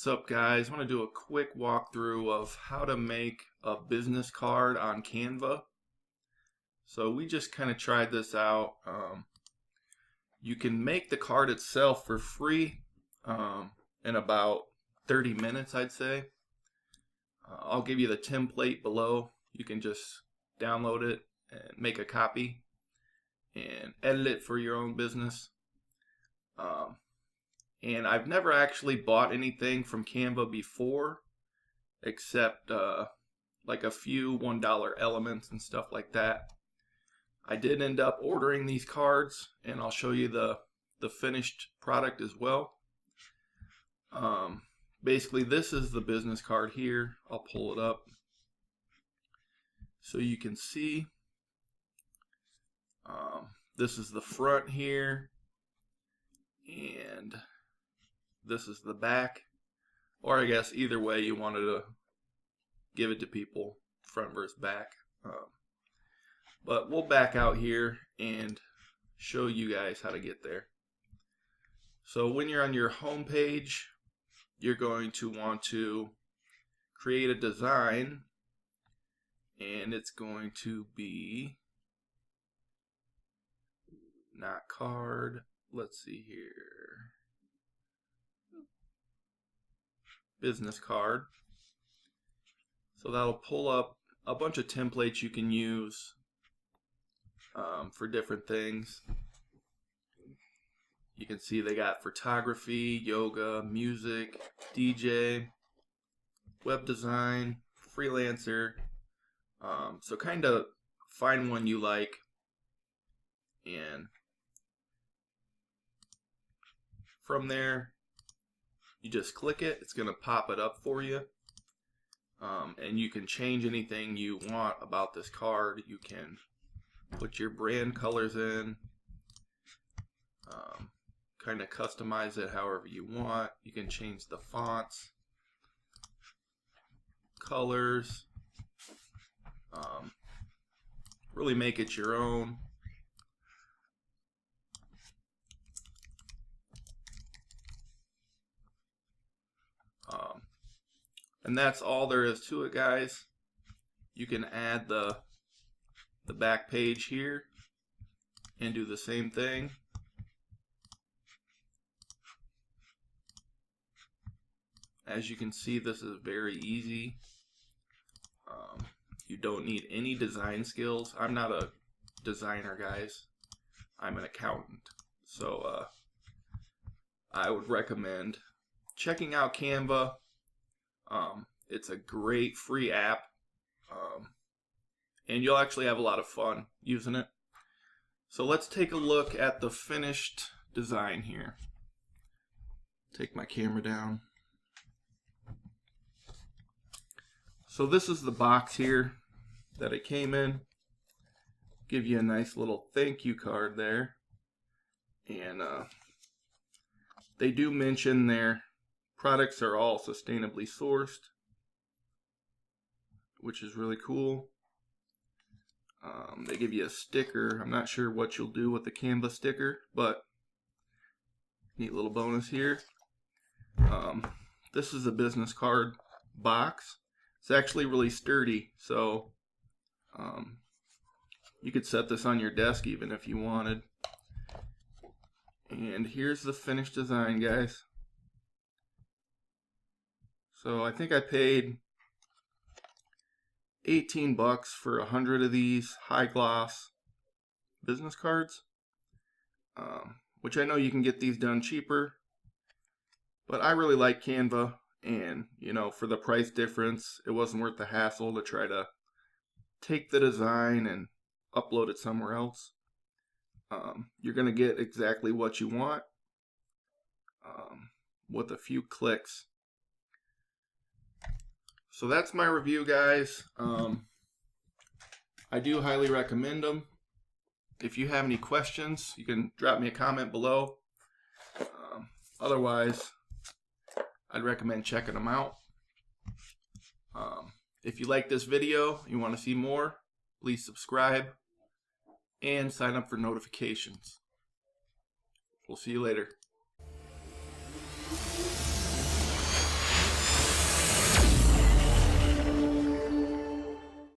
What's up, guys? I want to do a quick walkthrough of how to make a business card on Canva. So we just kind of tried this out. You can make the card itself for free in about 30 minutes, I'd say. I'll give you the template below. You can just download it and make a copy and edit it for your own business. And I've never actually bought anything from Canva before, except like a few $1 elements and stuff like that. I did end up ordering these cards, and I'll show you the finished product as well. Basically, this is the business card here. I'll pull it up so you can see. This is the front here, and this is the back, or I guess either way you wanted to give it to people, front versus back. But we'll back out here and show you guys how to get there. So when you're on your home page, you're going to want to create a design, and it's going to be not card. Let's see here. Business card. So that'll pull up a bunch of templates you can use for different things. You can see they got photography, yoga, music, DJ, web design, freelancer. So kind of find one you like, and from there you just click it. It's going to pop it up for you. And you can change anything you want about this card. You can put your brand colors in, kind of customize it however you want. You can change the fonts, colors, really make it your own. And that's all there is to it, guys. You can add the back page here and do the same thing. As you can see, this is very easy. You don't need any design skills. I'm not a designer, guys. I'm an accountant. So I would recommend checking out Canva. It's a great free app, and you'll actually have a lot of fun using it. So let's take a look at the finished design here. Take my camera down. So this is the box here that it came in. Give you a nice little thank you card there, and they do mention their products are all sustainably sourced, which is really cool. They give you a sticker. I'm not sure what you'll do with the Canva sticker, but neat little bonus here. This is a business card box. It's actually really sturdy, so you could set this on your desk even if you wanted. And here's the finished design, guys. So I think I paid 18 bucks for 100 of these high gloss business cards, which I know you can get these done cheaper, but I really like Canva, and you know, for the price difference, it wasn't worth the hassle to try to take the design and upload it somewhere else. You're gonna get exactly what you want with a few clicks. So that's my review, guys. I do highly recommend them. If you have any questions, you can drop me a comment below. Otherwise, I'd recommend checking them out. If you like this video, you want to see more, please subscribe and sign up for notifications. We'll see you later.